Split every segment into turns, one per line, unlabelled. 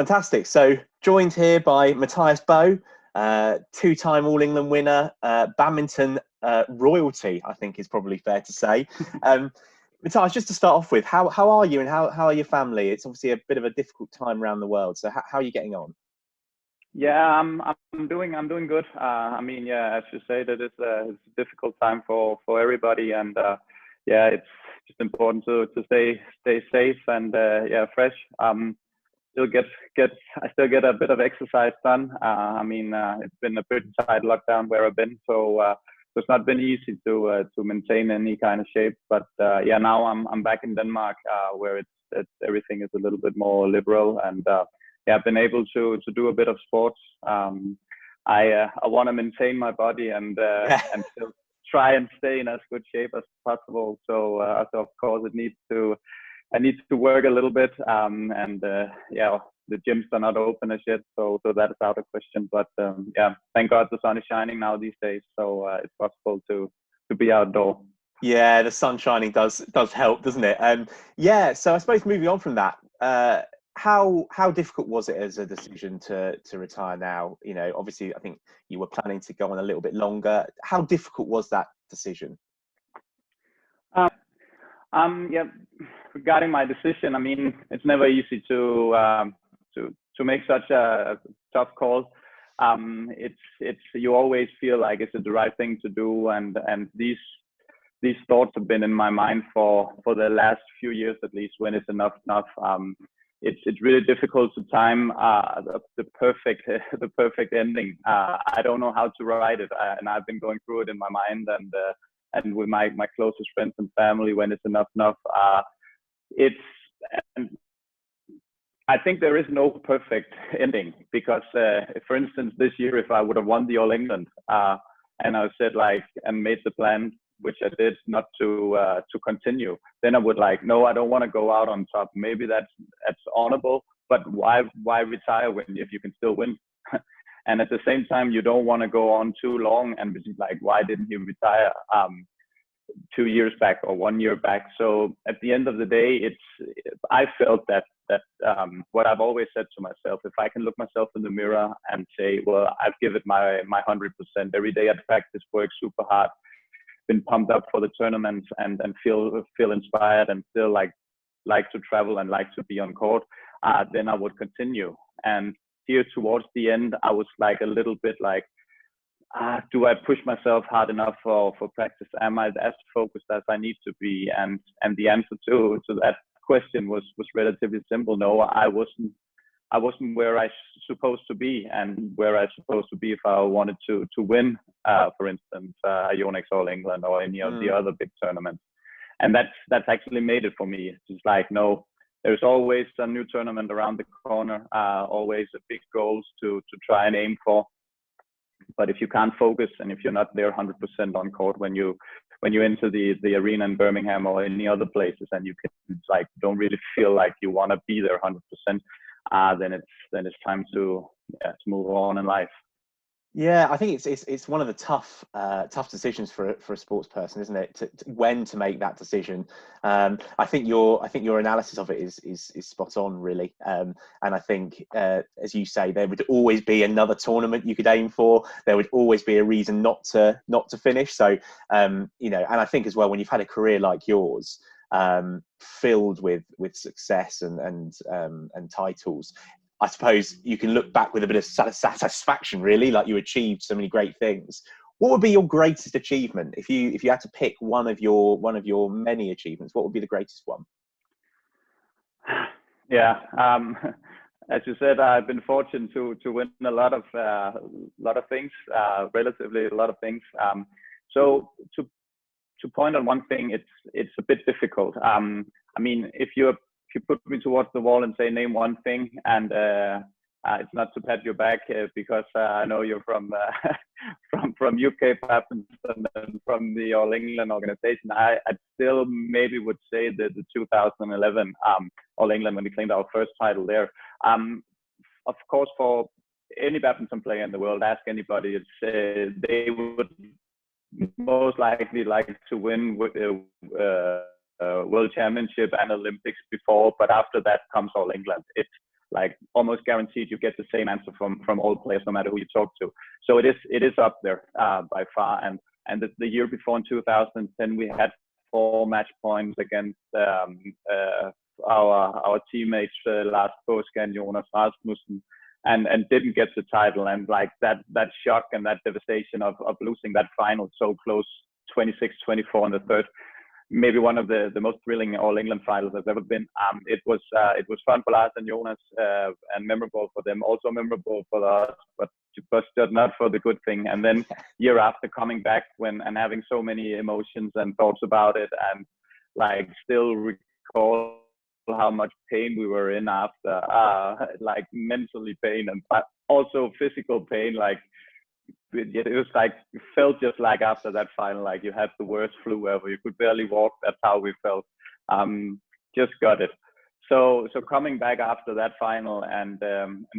Fantastic. So joined here by Mathias Boe, two-time All England winner, badminton royalty, I think is probably fair to say. Mathias, just to start off with, how are you and how are your family? It's obviously a bit of a difficult time around the world. So how are you getting on?
Yeah, I'm doing good. Yeah, as you say, that it's a difficult time for everybody, and yeah, it's just important to stay safe and fresh. Still I still get a bit of exercise done. It's been a pretty tight lockdown where I've been, so it's not been easy to maintain any kind of shape. But yeah, now I'm back in Denmark, where it's everything is a little bit more liberal, and yeah, I've been able to do a bit of sports. I want to maintain my body and still try and stay in as good shape as possible. So of course I need to work a little bit. Yeah, the gyms are not open as yet, so that is out of question. But yeah, thank God the sun is shining now these days, so it's possible to be outdoor.
Yeah, the sun shining does help, doesn't it? Yeah, so I suppose moving on from that, how difficult was it as a decision to retire now? You know, obviously, I think you were planning to go on a little bit longer. How difficult was that decision?
Yeah, regarding my decision, it's never easy to make such a tough call. It's you always feel like it's the right thing to do, and these thoughts have been in my mind for the last few years at least. When it's enough. It's really difficult to time the perfect ending. I don't know how to write it, and I've been going through it in my mind and with my closest friends and family. When it's enough. I think there is no perfect ending, because for instance, this year, if I would have won the All England and I said and made the plan, which I did, not to continue, then I would no, I don't want to go out on top. Maybe that's honorable, but why retire if you can still win? And at the same time, you don't want to go on too long and be why didn't he retire 2 years back or 1 year back? So at the end of the day, I felt that what I've always said to myself, if I can look myself in the mirror and say, well, I've given my 100% every day at practice, work super hard, been pumped up for the tournaments, and feel inspired, and still like to travel and like to be on court, then I would continue. And here towards the end, I was a little bit do I push myself hard enough for practice? Am I as focused as I need to be? And the answer to that question was relatively simple. No, I wasn't where I supposed to be, and where I supposed to be if I wanted to win, for instance, Yonex All England or any of the other big tournaments. And that's actually made it for me. It's just no, there's always a new tournament around the corner, always a big goals to try and aim for. But if you can't focus, and if you're not there 100% on court when you enter the arena in Birmingham or any other places, and you can don't really feel like you want to be there 100%, then it's time to move on in life.
Yeah, I think it's one of the tough decisions for a sports person, isn't it? When to make that decision. I think your analysis of it is spot on, really. And I think, as you say, there would always be another tournament you could aim for. There would always be a reason not to finish. So and I think as well, when you've had a career like yours, filled with success and titles, I suppose you can look back with a bit of satisfaction, really, like you achieved so many great things. What would be your greatest achievement if you had to pick one of your many achievements? What would be the greatest one?
Yeah, as you said, I've been fortunate to win a lot of things, relatively a lot of things. So to point on one thing, it's a bit difficult. If you put me towards the wall and say name one thing, and it's not to pat your back, because I know you're from UK badminton and from the All England organization, I still maybe would say the 2011 All England, when we claimed our first title there. Of course, for any badminton player in the world, ask anybody, they would most likely like to win with World Championship and Olympics before, but after that comes All England. like almost guaranteed you get the same answer from all players, no matter who you talk to. So it is up there by far. And the year before, in 2010, we had 4 match points against our teammates Lars Påske and Jonas Rasmussen, and didn't get the title. And like that shock and that devastation of losing that final so close, 26-24 in the third, maybe one of the most thrilling All England finals there's ever been. It was fun for Lars and Jonas, and memorable for them, also memorable for us, but not for the good thing. And then year after, coming back and having so many emotions and thoughts about it, and like still recall how much pain we were in after, like mentally pain and also physical pain. Like it was like, it felt just like after that final, like you had the worst flu ever. You could barely walk. That's how we felt. Just got it. So coming back after that final and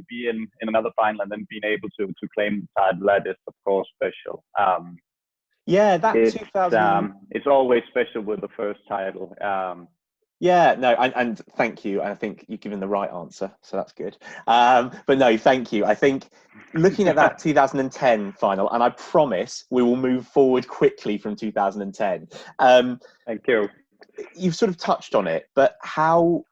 be in another final and then being able to claim the title, that is of course special.
Yeah, that 2000.
It's always special with the first title.
Yeah, no, and thank you. I think you've given the right answer, so that's good. But no, thank you. I think looking at that 2010 final, and I promise we will move forward quickly from 2010.
Thank you.
You've sort of touched on it, but how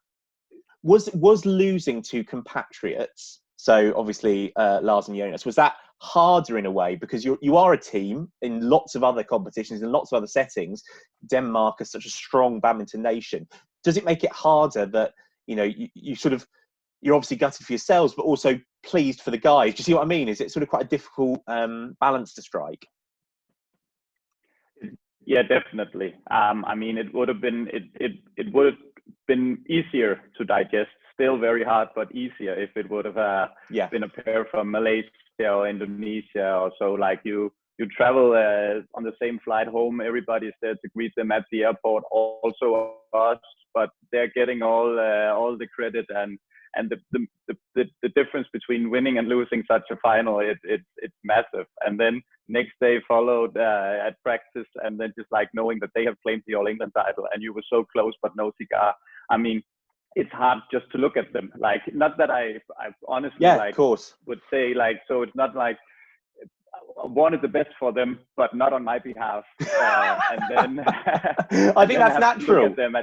was losing to compatriots? So obviously Lars and Jonas, was that harder in a way, because you are a team in lots of other competitions, in lots of other settings? Denmark is such a strong badminton nation. Does it make it harder that, you know, you sort of, you're obviously gutted for yourselves, but also pleased for the guys? Do you see what I mean? Is it sort of quite a difficult balance to strike?
Yeah, definitely. I mean, it would have been easier to digest. Still very hard, but easier if it would have been a pair from Malaysia or Indonesia or so. Like you travel on the same flight home. Everybody's there to greet them at the airport. Also us, but they're getting all the credit, and the difference between winning and losing such a final, it's massive. And then next day followed at practice, and then just like knowing that they have claimed the All England title and you were so close but no cigar. I mean, it's hard just to look at them. Like, not that I honestly
of course
would say like, so it's not like I wanted the best for them, but not on my behalf. And then
I think that's natural.
Look at them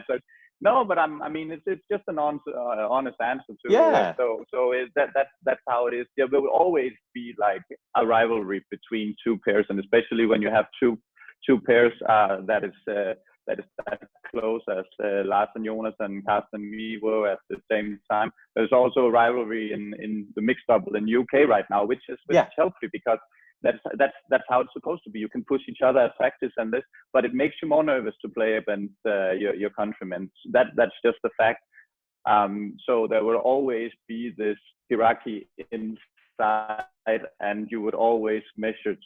no, but I mean, it's just an honest answer to
it.
So that's how it is. There will always be like a rivalry between two pairs, and especially when you have two pairs that is that close as Lars and Jonas and Carsten and me were at the same time. There's also a rivalry in the mixed double in UK right now, which is healthy, because that's how it's supposed to be. You can push each other at practice and this, but it makes you more nervous to play against your countrymen. That's just a fact. So there will always be this hierarchy inside, and you would always measure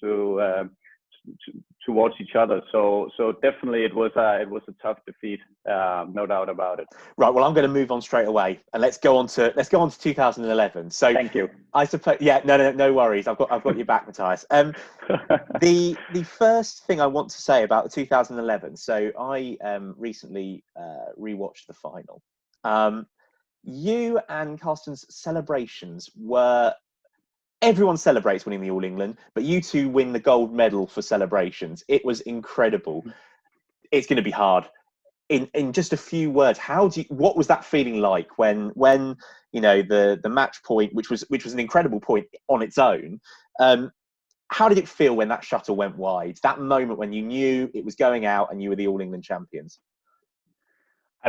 towards each other. So definitely it was a tough defeat, no doubt about it.
Right, well, I'm going to move on straight away, and let's go on to 2011. So
thank you.
I suppose, no worries. I've got your back, Mathias. The first thing I want to say about the 2011. So I recently rewatched the final. You and Carsten's celebrations were. Everyone celebrates winning the All England, but you two win the gold medal for celebrations. It was incredible. It's going to be hard. In just a few words, what was that feeling like when you know the match point, which was an incredible point on its own? How did it feel when that shuttle went wide? That moment when you knew it was going out and you were the All England champions.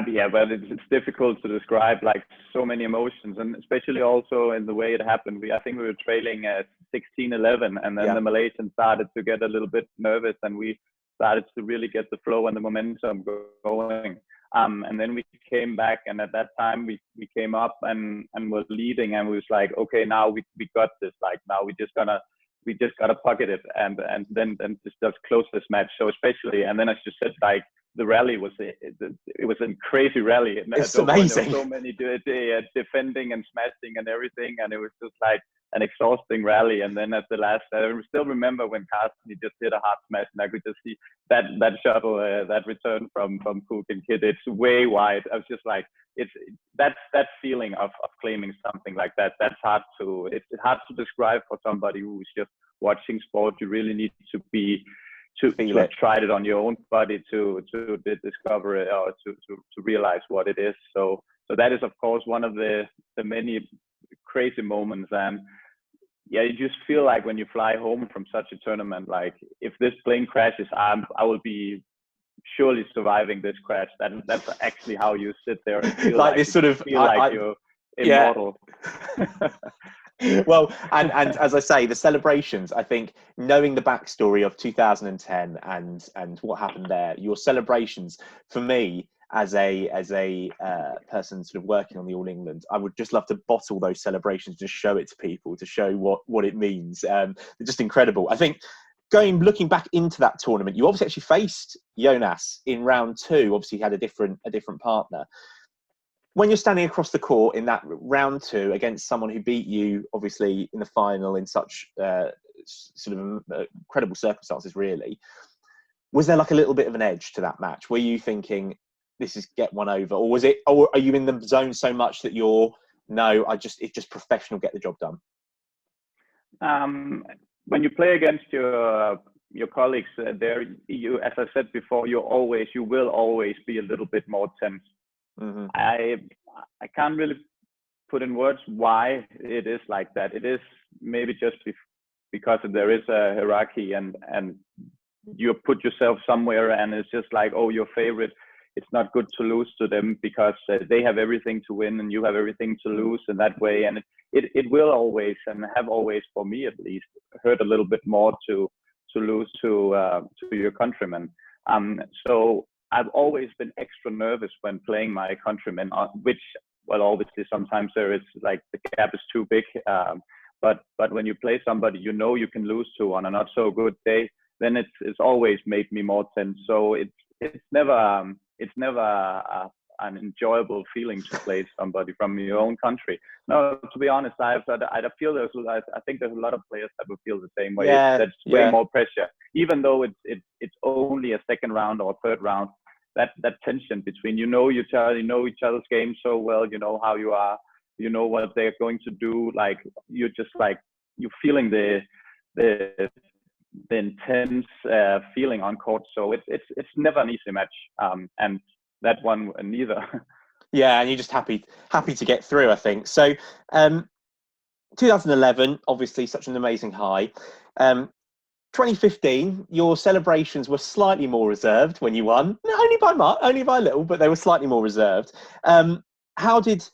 Yeah, but it's difficult to describe, like so many emotions, and especially also in the way it happened. I think we were trailing at 16-11, and then the Malaysians started to get a little bit nervous, and we started to really get the flow and the momentum going. And then we came back, and at that time we came up and was leading, and we was like, okay, now we got this. Like, now we just gotta pocket it, and then just close this match. So especially, and then as you said, like, the rally was it was a crazy rally.
It's amazing.
There were so many defending and smashing and everything, and it was just like an exhausting rally. And then at the last, I still remember when Carsten, he just did a hard smash, and I could just see that shuttle, that return from Cook and Kid, it's way wide. I was just like, that's that feeling of claiming something like that. It's hard to describe for somebody who's just watching sport. You really need to be to have tried it on your own body to discover it, or to realize what it is. So that is, of course, one of the many crazy moments. And yeah, you just feel like when you fly home from such a tournament, like if this plane crashes, I will be surely surviving this crash. That's actually how you sit there and feel
like this sort of
you're immortal.
Yeah. Well, and as I say, the celebrations, I think, knowing the backstory of 2010 and what happened there, your celebrations, for me, as a person sort of working on the All England, I would just love to bottle those celebrations, just show it to people, to show what it means. They're just incredible. I think looking back into that tournament, you obviously actually faced Jonas in round 2. Obviously, you had a different partner. When you're standing across the court in that round 2 against someone who beat you, obviously, in the final in such sort of incredible circumstances, really, was there like a little bit of an edge to that match? Were you thinking, this is get one over? Or are you in the zone so much that it's just professional, get the job done?
When you play against your colleagues there, as I said before, you will always be a little bit more tense. Mm-hmm. I can't really put in words why it is like that. It is maybe just because there is a hierarchy, and you put yourself somewhere, and it's just like, oh, your favorite. It's not good to lose to them because they have everything to win and you have everything to lose in that way. And it will always, and have always, for me at least, hurt a little bit more to lose to your countrymen. So I've always been extra nervous when playing my countrymen, which, well, obviously sometimes there is like the gap is too big. But when you play somebody you know you can lose to on a not so good day, then it's always made me more tense. So it's never an enjoyable feeling to play somebody from your own country. No, to be honest, I feel I think there's a lot of players that would feel the same way.
Yeah,
that's way more pressure, even though it's only a second round or third round. That tension between you know each other's game so well, you know how you are, you know what they're going to do. Like you're just like you're feeling the intense feeling on court. So it's never an easy match, and that one neither.
Yeah, and you're just happy to get through, I think. So 2011, obviously such an amazing high. 2015, your celebrations were slightly more reserved when you won. Only by a little, but they were slightly more reserved. How did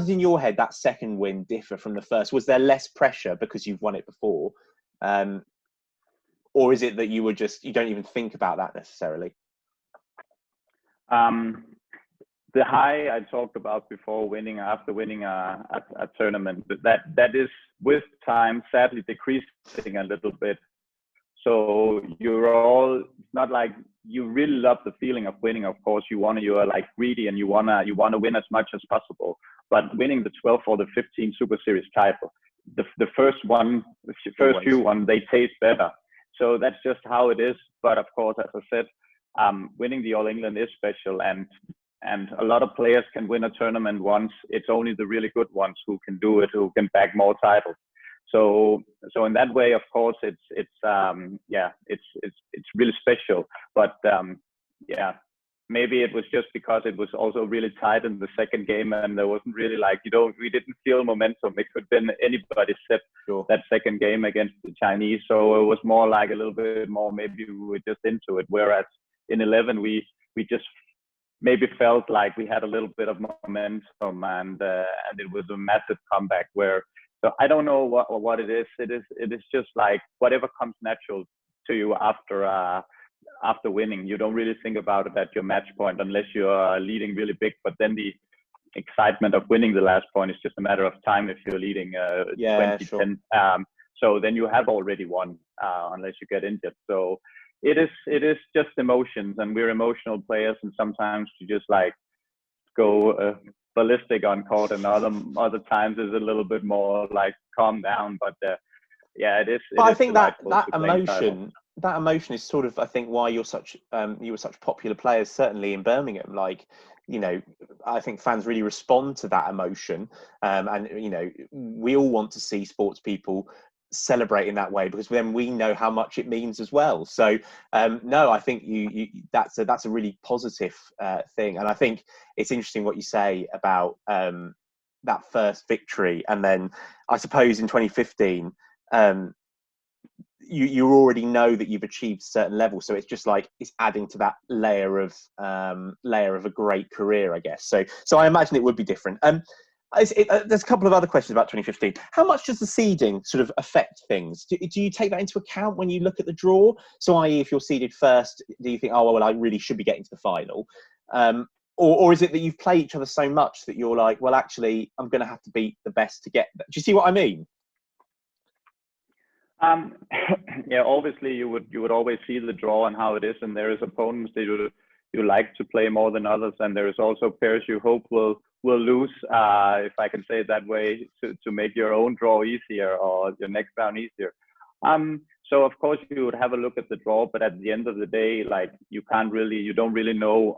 in your head that second win differ from the first? Was there less pressure because you've won it before? Or is it that you don't even think about that necessarily?
The high I talked about before, after winning a tournament, that is with time sadly decreasing a little bit. So it's not like you really love the feeling of winning. Of course, you are like greedy and you wanna win as much as possible. But winning the 12 or the 15 Super Series title, the first few ones, they taste better. So that's just how it is. But of course, as I said, winning the All England is special, and a lot of players can win a tournament once. It's only the really good ones who can do it, who can bag more titles. So in that way, of course, it's really special. But maybe it was just because it was also really tight in the second game, and there wasn't really we didn't feel momentum. It could have been anybody set that second game against the Chinese. So it was more like a little bit more, maybe we were just into it. Whereas in 11, we just maybe felt like we had a little bit of momentum, and it was a massive comeback where. So I don't know what it is. It is just like whatever comes natural to you after winning. You don't really think about it at your match point unless you're leading really big. But then the excitement of winning the last point is just a matter of time if you're leading 20-10. Sure. So then you have already won unless you get injured. So it is just emotions, and we're emotional players, and sometimes you just like go ballistic on court, and other times is a little bit more like calm down. But yeah, it is.
But I think that emotion is sort of, I think, why you were such popular players, certainly in Birmingham. Like, you know, I think fans really respond to that emotion, and you know, we all want to see sports people celebrate in that way, because then we know how much it means as well. So no, I think that's a really positive thing, and I think it's interesting what you say about that first victory, and then I suppose in 2015 you already know that you've achieved a certain level, so it's just like it's adding to that layer of a great career, I guess. So I imagine it would be different. There's a couple of other questions about 2015. How much does the seeding sort of affect things? Do you take that into account when you look at the draw? So, i.e., if you're seeded first, do you think, oh well, I really should be getting to the final? Or is it that you've played each other so much that you're like, well, actually, I'm going to have to beat the best to get there? Do you see what I mean?
Yeah, obviously you would always see the draw and how it is, and there is opponents that you like to play more than others, and there is also pairs you hope will lose, if I can say it that way, to make your own draw easier or your next round easier. So of course you would have a look at the draw, but at the end of the day, like you don't really know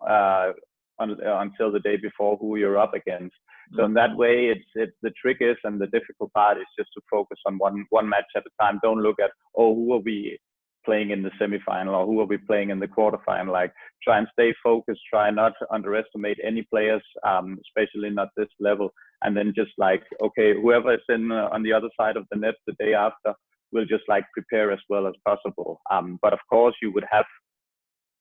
until the day before who you're up against. So in that way, it's the trick is, and the difficult part is just to focus on one match at a time. Don't look at, oh, who are we playing in the semifinal or who are we playing in the quarterfinal? Like, try and stay focused. Try not to underestimate any players, especially not this level. And then just like, okay, whoever is on the other side of the net the day after will just like prepare as well as possible. But of course, you would have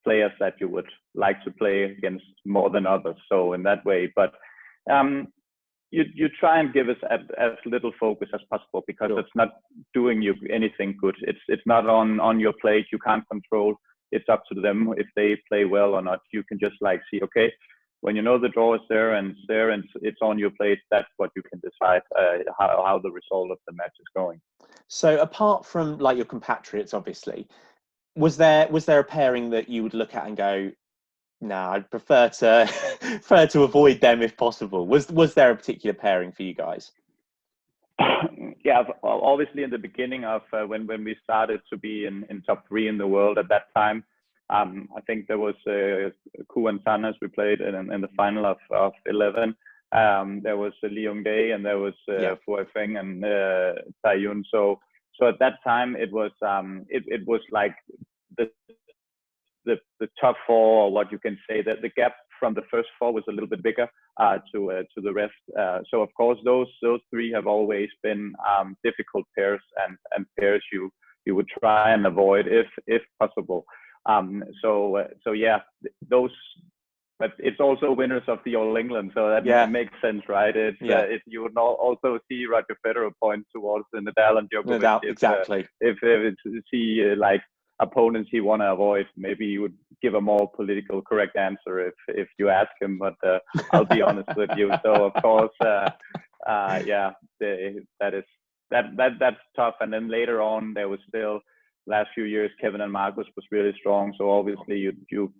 players that you would like to play against more than others. So in that way, but you try and give us as little focus as possible, because
Sure.
It's not doing you anything good. It's not on your plate. You can't control. It's up to them if they play well or not. You can just like see, okay, when you know the draw is there and it's on your plate, that's what you can decide how the result of the match is going.
So apart from like your compatriots, obviously, was there a pairing that you would look at and go, no, I'd prefer to avoid them if possible? Was there a particular pairing for you guys?
Yeah, obviously in the beginning of when we started to be in top 3 in the world at that time, I think there was Ku and Sanas we played in the final of 11. There was Leong Day, and there was Fu Feng and Taiyun. So at that time it was like the top 4, or what you can say, that the gap from the first 4 was a little bit bigger to the rest. So of course those 3 have always been difficult pairs and pairs you would try and avoid if possible. So yeah, those. But it's also winners of the All England, so that makes sense, right? If you would also see Roger Federer point towards the Nadal and Djokovic,
Nadal, exactly.
If it's see like opponents he want to avoid, maybe you would give a more political correct answer if you ask him. But I'll be honest with you. So of course, that's tough. And then later on, there was still last few years, Kevin and Marcus was really strong. So obviously you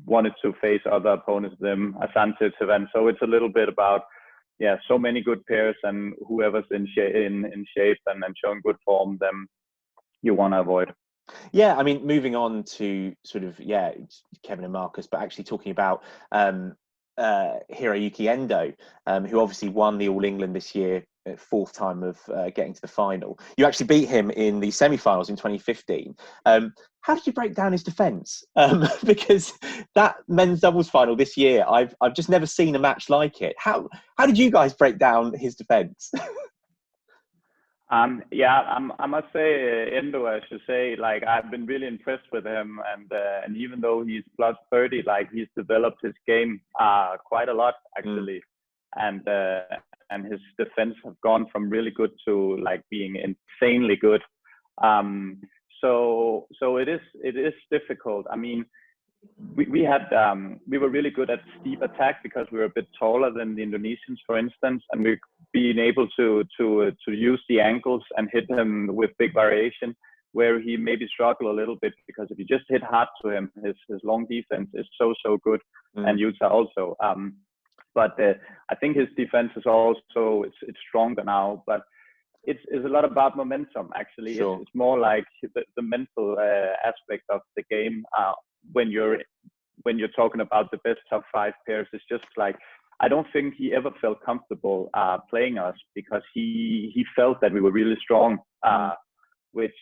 wanted to face other opponents, them Asante, Tavan. So it's a little bit about so many good pairs, and whoever's in shape and showing good form, them you want to avoid.
Yeah, I mean, moving on to sort of Kevin and Marcus, but actually talking about Hiroyuki Endo, who obviously won the All England this year, 4th time of getting to the final. You actually beat him in the semi-finals in 2015. How did you break down his defence? Because that men's doubles final this year, I've just never seen a match like it. How did you guys break down his defence?
I must say, Endo, I should say, like, I've been really impressed with him, and even though he's plus 30, like, he's developed his game quite a lot actually, and his defense have gone from really good to like being insanely good. So it is difficult. I mean, we were really good at steep attack because we were a bit taller than the Indonesians, for instance, and we've been able to use the ankles and hit him with big variation, where he maybe struggled a little bit, because if you just hit hard to him, his long defense is so good, and Utah also. But I think his defense is also it's stronger now. But it's a lot about momentum. Actually,
Sure.
it's more like the mental aspect of the game. When you're talking about the best top 5 pairs, it's just like I don't think he ever felt comfortable playing us because he felt that we were really strong, which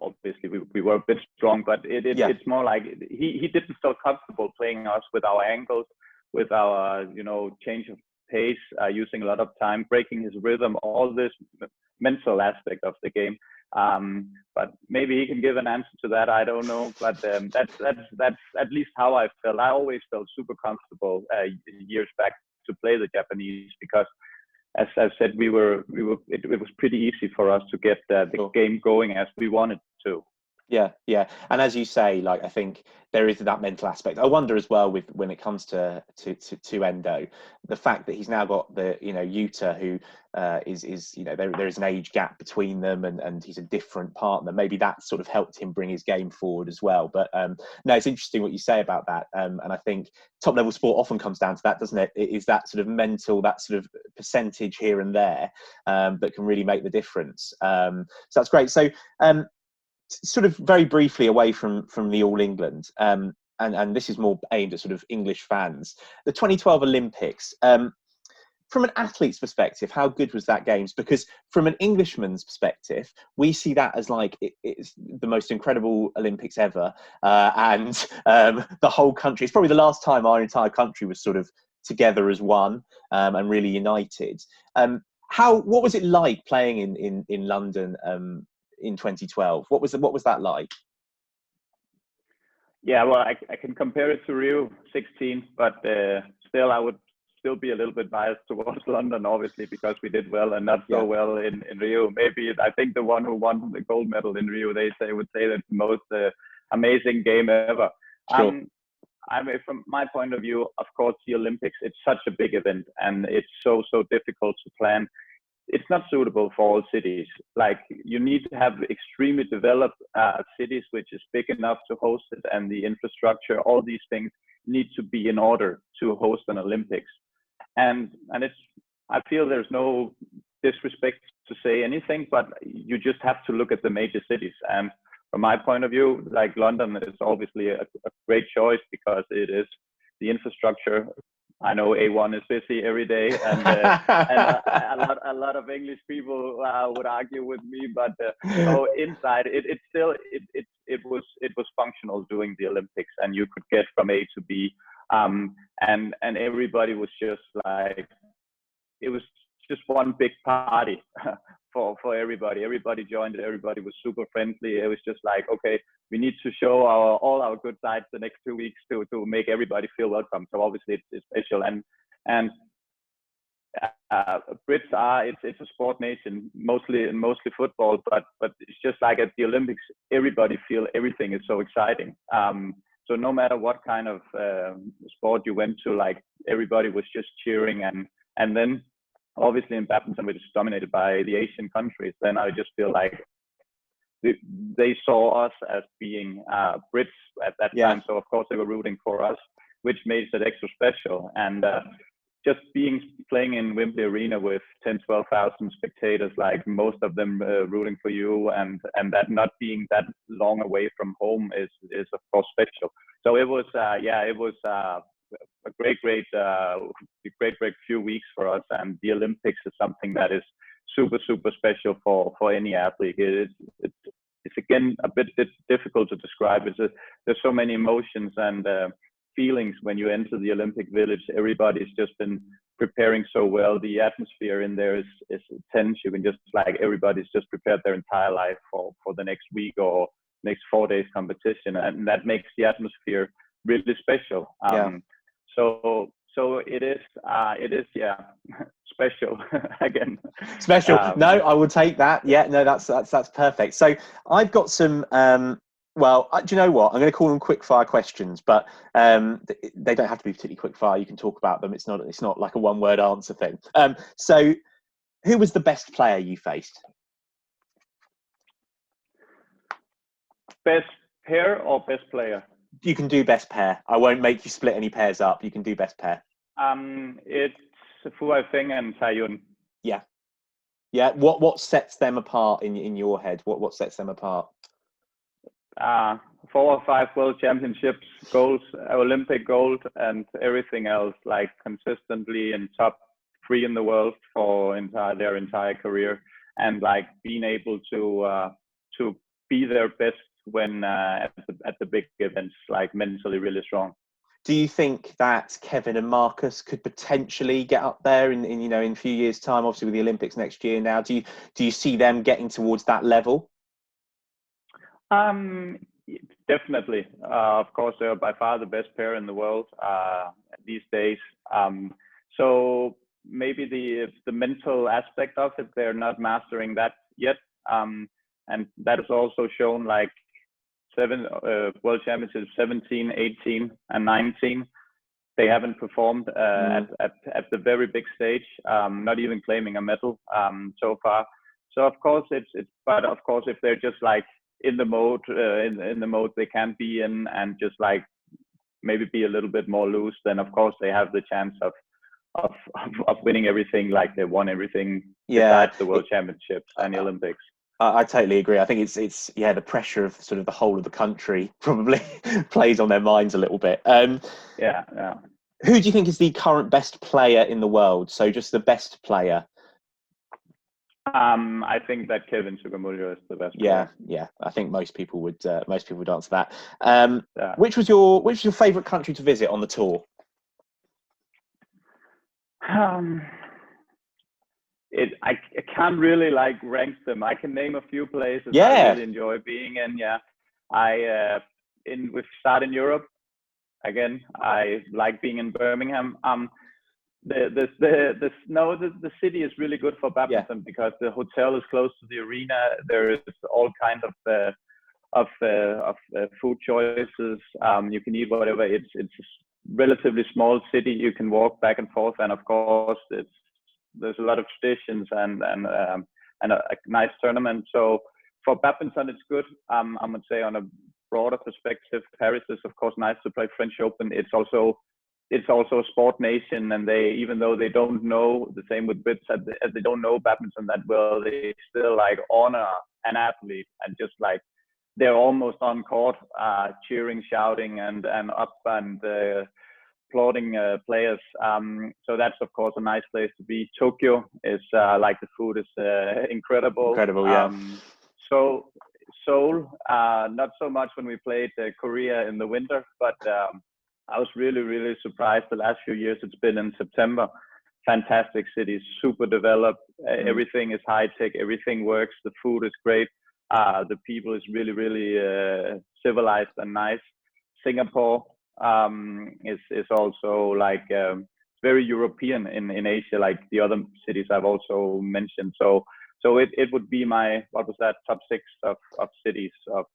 obviously we were a bit strong, but it's more like he didn't feel comfortable playing us with our angles, with our change of pace, using a lot of time, breaking his rhythm, all this mental aspect of the game. But maybe he can give an answer to that. I don't know, but that's at least how I felt. I always felt super comfortable years back to play the Japanese because, as I said, it was pretty easy for us to get the game going as we wanted to.
Yeah, and as you say, like I think there is that mental aspect. I wonder as well with when it comes to Endo, the fact that he's now got the Yuta, who is there is an age gap between them, and he's a different partner. Maybe that sort of helped him bring his game forward as well. But no, it's interesting what you say about that, and I think top level sport often comes down to that, doesn't it? It is that sort of mental, that sort of percentage here and there that can really make the difference. So that's great. So. Sort of very briefly away from the All England, and this is more aimed at sort of English fans. The 2012 Olympics, from an athlete's perspective, how good was that games? Because from an Englishman's perspective, we see that as like it's the most incredible Olympics ever, and the whole country. It's probably the last time our entire country was sort of together as one and really united. What was it like playing in London? In 2012, what was that like?
Yeah, well, I can compare it to Rio 16, but still I would still be a little bit biased towards London, obviously, because we did well and not so well in Rio. Maybe I think the one who won the gold medal in Rio, would say that's the most amazing game ever.
Sure.
I mean, from my point of view, of course, the Olympics, it's such a big event and it's so difficult to plan. It's not suitable for all cities. Like you need to have extremely developed cities, which is big enough to host it, and the infrastructure, all these things need to be in order to host an Olympics. And I feel there's no disrespect to say anything, but you just have to look at the major cities. And from my point of view, like London is obviously a great choice because it is the infrastructure. I know A1 is busy every day, and a lot of English people would argue with me. But so inside, it was functional during the Olympics, and you could get from A to B, and everybody was just like, it was just one big party for everybody. Everybody joined it. Everybody was super friendly. It was just like, okay, we need to show all our good sides the next 2 weeks to make everybody feel welcome. So obviously it's special. And Brits it's a sport nation, mostly football, but it's just like at the Olympics, everybody feel everything is so exciting. So no matter what kind of sport you went to, like everybody was just cheering, and then obviously in badminton, which is dominated by the Asian countries, then I just feel like they saw us as being Brits at that time. So of course they were rooting for us, which made it extra special. And just playing in Wembley Arena with 12,000 spectators, like most of them rooting for you, and that not being that long away from home is of course special. So it was a great few weeks for us, and the Olympics is something that is super special for any athlete. It's again a bit difficult to describe. There's so many emotions and feelings when you enter the Olympic Village. Everybody's just been preparing so well. The atmosphere in there is intense. You can just like everybody's just prepared their entire life for the next week or next 4 days competition, and that makes the atmosphere really special. So it is special again.
Special. No, I will take that. Yeah, no, that's perfect. So I've got some. Well, do you know what? I'm going to call them quickfire questions, but they don't have to be particularly quickfire. You can talk about them. It's not like a one-word answer thing. So, who was the best player you faced?
Best pair or best player?
You can do best pair. I won't make you split any pairs up. You can do best pair.
It's Fu Weifeng and Taiyun.
Yeah. Yeah. What sets them apart in your head? What sets them apart?
4 or 5 world championships, gold, Olympic gold, and everything else, like consistently in top 3 in the world for their entire career, and like being able to be their best when at the big events, like mentally really strong.
Do you think that Kevin and Marcus could potentially get up there in a few years' time? Obviously, with the Olympics next year now, do you see them getting towards that level?
Definitely. Of course, they're by far the best pair in the world these days. So maybe the mental aspect of it, they're not mastering that yet. And that is also shown, like 7 world championships, 17, 18, and 19. They haven't performed at the very big stage, not even claiming a medal so far. So of course but of course if they're just like in the mode in the mode they can be in, and just like maybe be a little bit more loose, then of course they have the chance of winning everything, like they won everything besides the world championships and the Olympics.
I totally agree. I think it's the pressure of sort of the whole of the country probably plays on their minds a little bit.
Yeah.
Who do you think is the current best player in the world? So just the best player.
I think that Kevin Sugamuljo is the best player.
Yeah. I think most people would answer that. Which was your favourite country to visit on the tour?
I can't really like rank them. I can name a few places I really enjoy being in. Yeah, we start in Europe. Again, I like being in Birmingham. The city is really good for badminton because the hotel is close to the arena. There is all kinds of food choices. You can eat whatever. It's a relatively small city. You can walk back and forth, and of course, there's a lot of traditions and a nice tournament. So for badminton, it's good. I would say on a broader perspective, Paris is of course nice to play French Open. It's also a sport nation, and even though they don't know, the same with Brits, as they don't know badminton that well, they still like honor an athlete, and just like they're almost on court, cheering, shouting, and up and applauding players. So that's of course a nice place to be. Tokyo is like the food is incredible.
Yeah.
So Seoul, not so much when we played Korea in the winter, but I was really, really surprised. The last few years it's been in September. Fantastic city, super developed. Everything is high tech. Everything works. The food is great. The people is really, really civilized and nice. Singapore is also like very European in Asia, like the other cities I've also mentioned. So it would be my, top 6 of cities of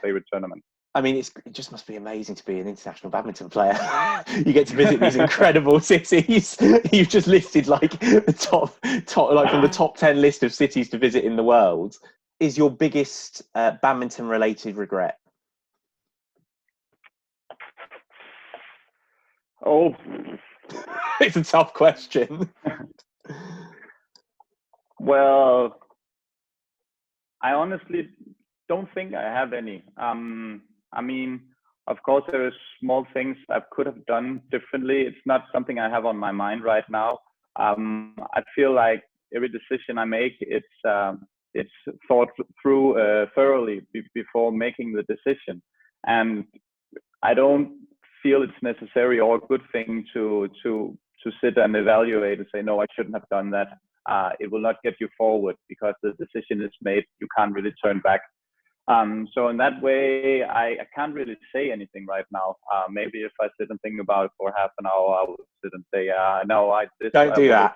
favorite tournaments.
I mean, it just must be amazing to be an international badminton player. You get to visit these incredible cities. You've just listed like the top, like from the top 10 list of cities to visit in the world. Is your biggest badminton-related regret?
Oh,
it's a tough question.
Well, I honestly don't think I have any. I mean, of course, there are small things I could have done differently. It's not something I have on my mind right now. I feel like every decision I make, it's thought through thoroughly before making the decision, and I don't feel it's necessary or a good thing to sit and evaluate and say, no, I shouldn't have done that. It will not get you forward because the decision is made. You can't really turn back. So in that way, I can't really say anything right now. Maybe if I sit and think about it for half an hour, I would sit and say, no,
don't do that.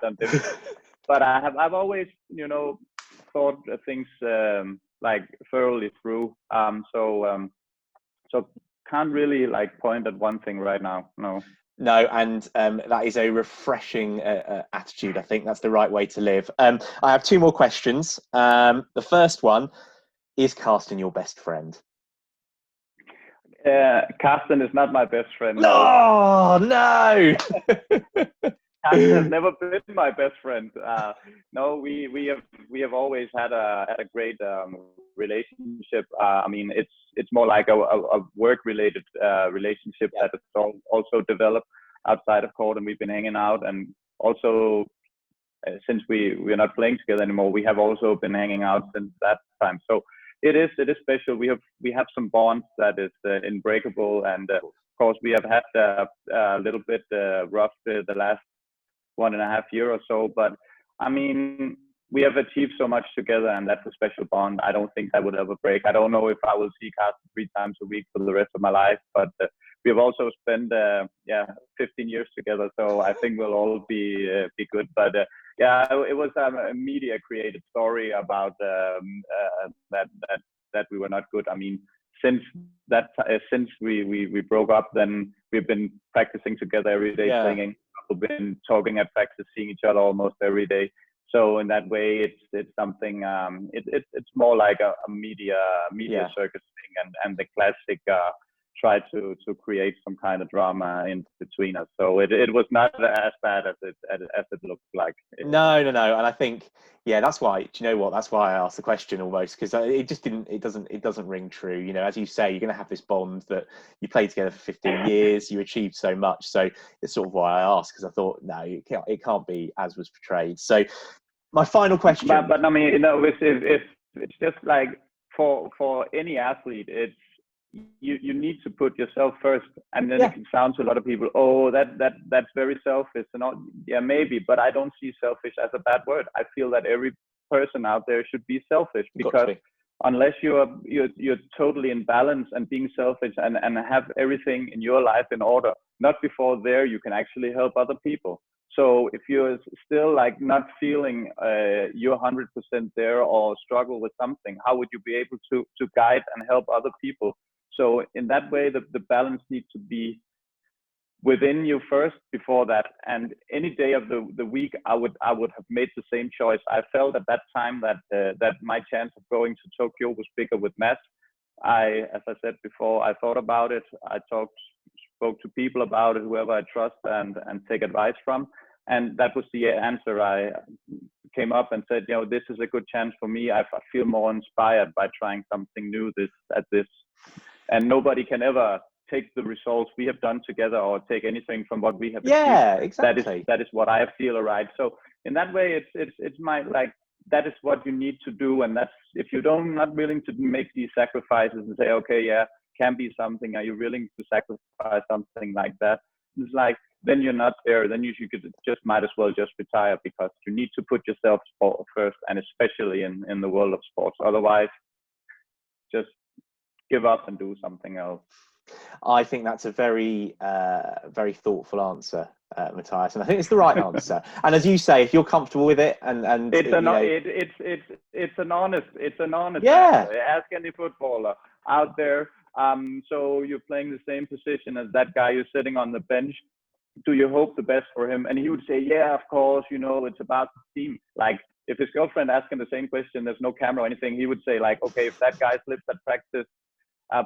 But I've always, thought things like thoroughly through. So can't really like point at one thing right now. No.
No, and that is a refreshing attitude. I think that's the right way to live. I have 2 more questions. The first one, is Carsten your best friend?
Carsten is not my best friend.
No, no.
Carsten has never been my best friend. No, we have always had a great relationship. I mean, it's more like a work related relationship that has also developed outside of court, and we've been hanging out, and also since we're not playing together anymore, we have also been hanging out since that time. So it is special. We have some bonds that is unbreakable, and of course we have had a little bit rough the last 1.5 years or so. But I mean, we have achieved so much together, and that's a special bond. I don't think that would ever break. I don't know if I will see Carsten 3 times a week for the rest of my life, but we have also spent 15 years together, so I think we'll all be good. But yeah, it was a media created story about that we were not good. I mean, since we broke up, then we've been practicing together every day, singing. We've been talking at practice, seeing each other almost every day. So in that way, it's something. It's more like a media circus thing, and the classic try to create some kind of drama in between us. So it was not as bad as it looked like.
No. And I think, that's why. Do you know what? That's why I asked the question almost, because it just didn't. It doesn't ring true. You know, as you say, you're going to have this bond that you played together for 15 years. You achieved so much. So it's sort of why I asked, because I thought, no, it can't be as was portrayed. So my final question.
But I mean, you know, if it's just like for any athlete, it's you need to put yourself first, and then it can sound to a lot of people, oh, that's very selfish, and all. Yeah, maybe, but I don't see selfish as a bad word. I feel that every person out there should be selfish, because unless you're totally in balance and being selfish and have everything in your life in order, not before there you can actually help other people. So if you're still like not feeling you're 100% there, or struggle with something, how would you be able to guide and help other people? So in that way, the balance needs to be within you first before that. And any day of the week, I would have made the same choice. I felt at that time that my chance of going to Tokyo was bigger with Mads. As I said before, I thought about it. I spoke to people about it, whoever I trust and take advice from. And that was the answer. I came up and said, you know, this is a good chance for me. I feel more inspired by trying something new at this. And nobody can ever take the results we have done together or take anything from what we have achieved.
Yeah, exactly.
That is what I feel, right? So in that way, it's my, like, that is what you need to do. And that's, if you're not willing to make these sacrifices and say, okay, yeah, can be something, are you willing to sacrifice something like that? It's like, then you're not there. Then you might as well just retire, because you need to put yourself first, and especially in the world of sports. Otherwise, just give up and do something else.
I think that's a very, very thoughtful answer, Mathias, and I think it's the right answer. And as you say, if you're comfortable with it, and
it's an honest answer. Ask any footballer out there. So you're playing the same position as that guy. You're sitting on the bench. Do you hope the best for him? And he would say, yeah, of course. You know, it's about the team. Like, if his girlfriend asked him the same question, there's no camera or anything, he would say, like, okay, if that guy slips at practice,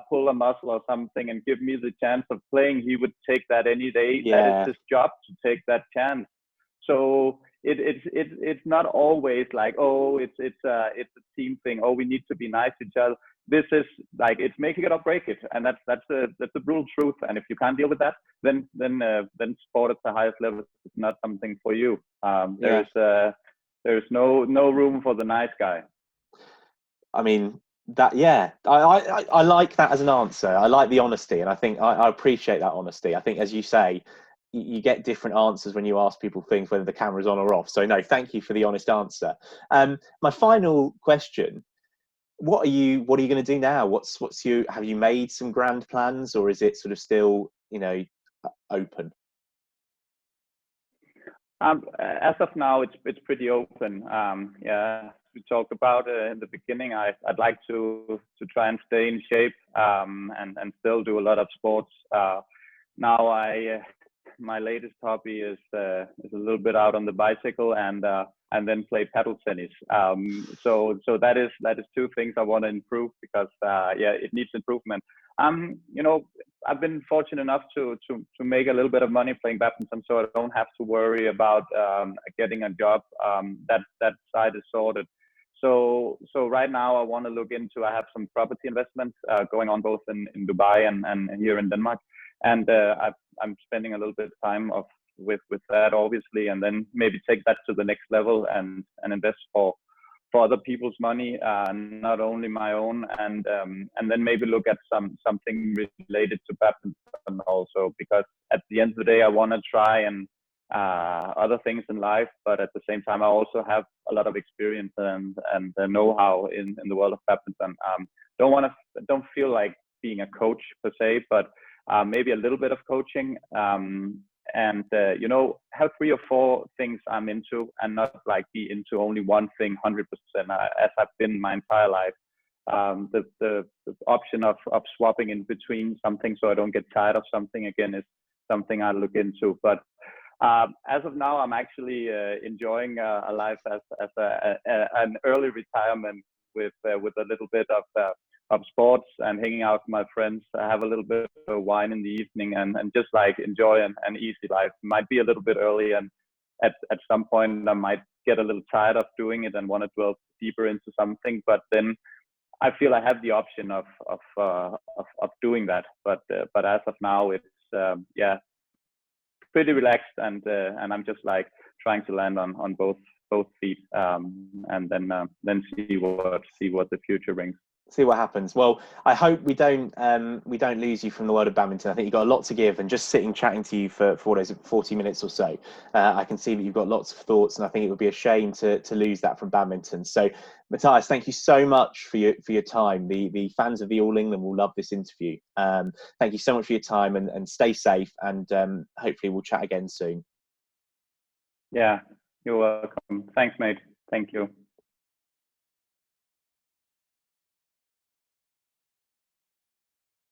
pull a muscle or something, and give me the chance of playing, he would take that any day. That is his job, to take that chance. So it's not always like, oh, it's a team thing. Oh, we need to be nice to each other. This is like, it's making it or break it, and that's the brutal truth. And if you can't deal with that, then sport at the highest level is not something for you. There's no room for the nice guy.
I mean, I like that as an answer. I like the honesty, and I think I appreciate that honesty. I think, as you say, you get different answers when you ask people things, whether the camera's on or off. So no, thank you for the honest answer. My final question: what are you going to do now? Have you made some grand plans, or is it sort of still, open?
As of now, it's pretty open. We talked about in the beginning. I'd like to try and stay in shape and still do a lot of sports. Now my latest hobby is a little bit out on the bicycle and then play paddle tennis. So that is two things I want to improve because it needs improvement. You know, I've been fortunate enough to make a little bit of money playing badminton, so I don't have to worry about getting a job. That side is sorted. So right now I want to look into. I have some property investments going on both in Dubai and here in Denmark, and I'm spending a little bit of time with that obviously, and then maybe take that to the next level and invest for other people's money, not only my own, and then maybe look at something related to badminton also, because at the end of the day I want to try and other things in life, but at the same time I also have a lot of experience and know-how in the world of badminton. Don't feel like being a coach per se, but maybe a little bit of coaching, and you know, have 3 or 4 things I'm into and not like be into only one thing 100%, as I've been my entire life. The option of swapping in between something so I don't get tired of something again is something I look into. But as of now, I'm actually enjoying a life as an early retirement with a little bit of sports and hanging out with my friends. I have a little bit of wine in the evening and just like enjoy an easy life. Might be a little bit early, and at some point I might get a little tired of doing it and want to delve deeper into something. But then I feel I have the option of doing that. But as of now, it's pretty relaxed, and I'm just like trying to land on both feet, and then see what the future brings.
See what happens. Well, I hope we don't lose you from the world of badminton. I think you've got a lot to give, and just sitting chatting to you for what is it, 40 minutes or so, I can see that you've got lots of thoughts, and I think it would be a shame to lose that from badminton. So, Mathias, thank you so much for your time. The fans of the All England will love this interview. Thank you so much for your time, and stay safe, and hopefully we'll chat again soon.
Yeah, you're welcome. Thanks, mate. Thank you.